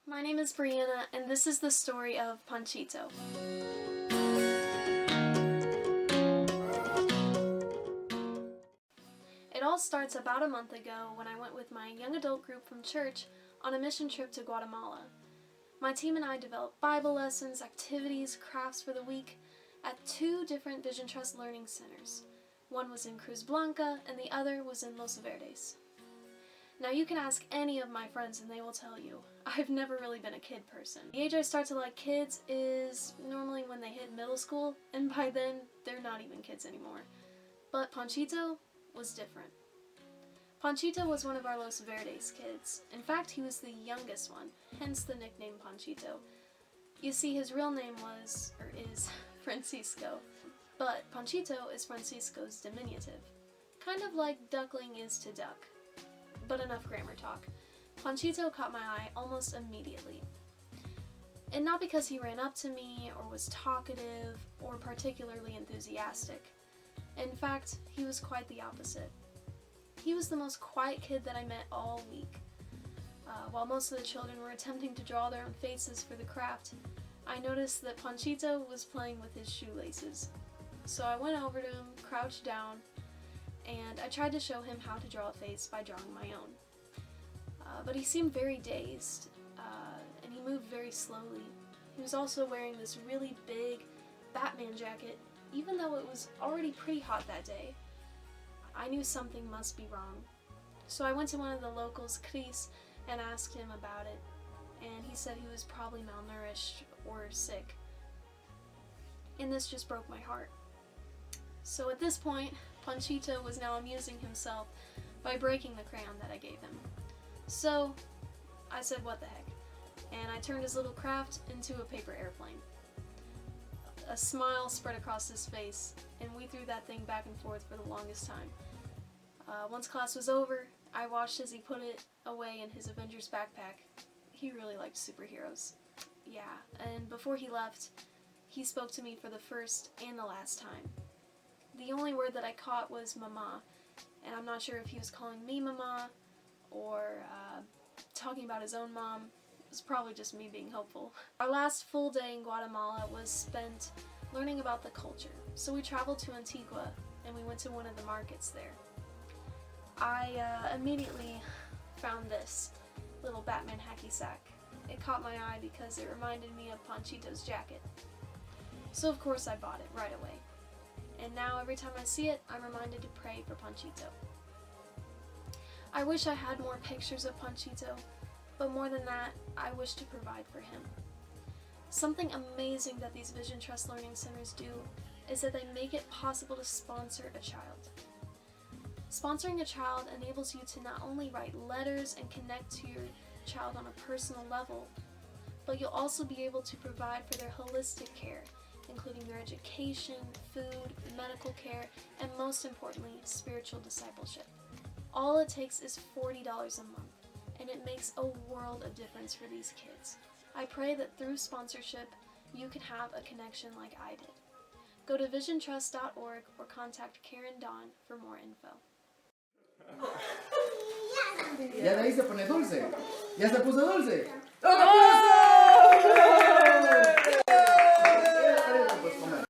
My name is Brianna, and this is the story of Panchito. It all starts about a month ago when I went with my young adult group from church on a mission trip to Guatemala. My team and I developed Bible lessons, activities, crafts for the week at 2 different VisionTrust learning centers. One was in Cruz Blanca and the other was in Los Verdes. Now you can ask any of my friends and they will tell you, I've never really been a kid person. The age I start to like kids is normally when they hit middle school, and by then they're not even kids anymore. But Panchito was different. Panchito was one of our Los Verdes kids. In fact, he was the youngest one, hence the nickname Panchito. You see, his real name was, or is, Francisco, but Panchito is Francisco's diminutive, kind of like duckling is to duck. But enough grammar talk. Panchito caught my eye almost immediately. And not because he ran up to me, or was talkative, or particularly enthusiastic. In fact, he was quite the opposite. He was the most quiet kid that I met all week. While most of the children were attempting to draw their own faces for the craft, I noticed that Panchito was playing with his shoelaces. So I went over to him, crouched down, and I tried to show him how to draw a face by drawing my own. But he seemed very dazed, and he moved very slowly. He was also wearing this really big Batman jacket, even though it was already pretty hot that day. I knew something must be wrong. So I went to one of the locals, Chris, and asked him about it, and he said he was probably malnourished or sick. And this just broke my heart. So at this point, Panchito was now amusing himself by breaking the crayon that I gave him. So I said, what the heck, and I turned his little craft into a paper airplane. A smile spread across his face, and we threw that thing back and forth for the longest time. Once class was over, I watched as he put it away in his Avengers backpack. He really liked superheroes. Yeah, and before he left, he spoke to me for the first and the last time. The only word that I caught was mama, and I'm not sure if he was calling me mama or talking about his own mom. It was probably just me being hopeful. Our last full day in Guatemala was spent learning about the culture. So we traveled to Antigua and we went to one of the markets there. I immediately found this little Batman hacky sack. It caught my eye because it reminded me of Panchito's jacket. So of course I bought it right away. And now every time I see it, I'm reminded to pray for Panchito. I wish I had more pictures of Panchito, but more than that, I wish to provide for him. Something amazing that these VisionTrust Learning Centers do is that they make it possible to sponsor a child. Sponsoring a child enables you to not only write letters and connect to your child on a personal level, but you'll also be able to provide for their holistic care, including their education, food, medical care, and most importantly, spiritual discipleship. All it takes is $40 a month, and it makes a world of difference for these kids. I pray that through sponsorship, you can have a connection like I did. Go to visiontrust.org or contact Karin Daun for more info. Ya de ahí se pone dulce. ¿Ya se puso dulce? ¡Oh!